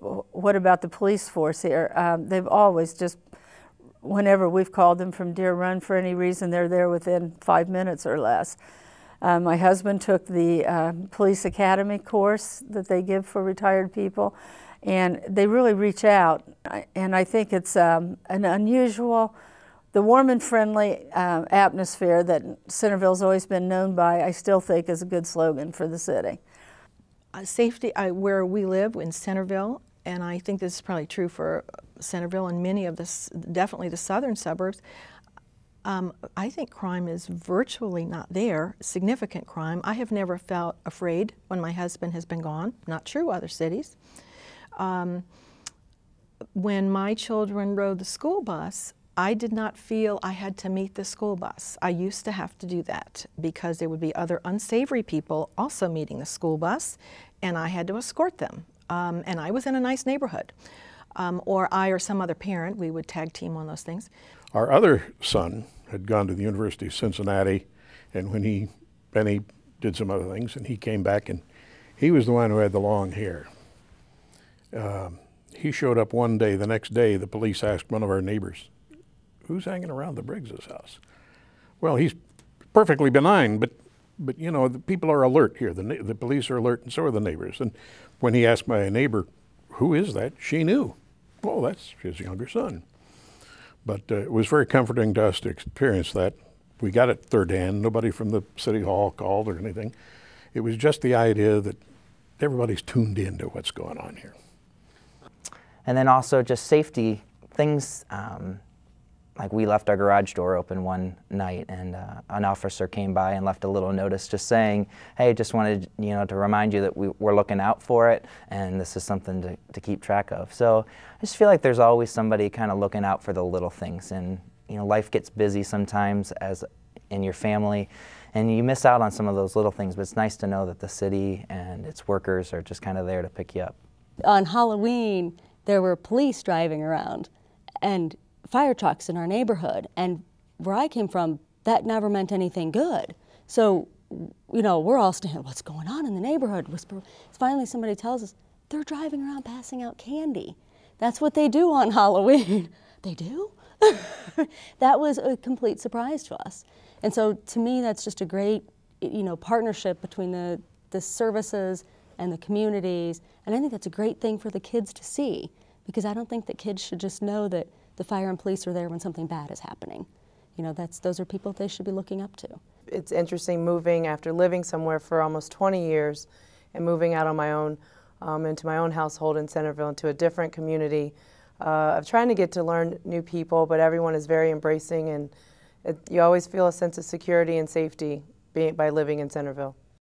What about the police force here? They've always just, whenever we've called them from Deer Run for any reason, they're there within 5 minutes or less. My husband took the police academy course that they give for retired people, and they really reach out. And I think it's an unusual, the warm and friendly atmosphere that Centerville's always been known by, I still think is a good slogan for the city. Safety, where we live in Centerville, and I think this is probably true for Centerville and many of definitely the southern suburbs, I think crime is virtually not there, significant crime. I have never felt afraid when my husband has been gone. Not true other cities. When my children rode the school bus, I did not feel I had to meet the school bus. I used to have to do that because there would be other unsavory people also meeting the school bus, and I had to escort them. And I was in a nice neighborhood. Or I or some other parent, we would tag team on those things. Our other son had gone to the University of Cincinnati, and when Benny did some other things, and he came back, and he was the one who had the long hair. He showed up one day. The next day, the police asked one of our neighbors, "Who's hanging around the Briggs' house?" Well, he's perfectly benign, but you know, the people are alert here. The police are alert, and so are the neighbors. And when he asked my neighbor, "Who is that?" she knew. Well, that's his younger son. But it was very comforting to us to experience that. We got it third hand. Nobody from the city hall called or anything. It was just the idea that everybody's tuned into what's going on here. And then also just safety things. Like we left our garage door open one night, and an officer came by and left a little notice just saying, "Hey, just wanted to remind you that we're looking out for it, and this is something to keep track of." So I just feel like there's always somebody kind of looking out for the little things, and life gets busy sometimes as in your family, and you miss out on some of those little things. But it's nice to know that the city and its workers are just kind of there to pick you up. On Halloween, there were police driving around, and fire trucks in our neighborhood, and where I came from, that never meant anything good. So, we're all standing, what's going on in the neighborhood? Whisper. Finally, somebody tells us, they're driving around passing out candy. That's what they do on Halloween. They do? That was a complete surprise to us. And so, to me, that's just a great, partnership between the services and the communities, and I think that's a great thing for the kids to see, because I don't think that kids should just know that the fire and police are there when something bad is happening. Those are people they should be looking up to. It's interesting moving after living somewhere for almost 20 years and moving out on my own, into my own household in Centerville, into a different community, of trying to get to learn new people, but everyone is very embracing, and you always feel a sense of security and safety by living in Centerville.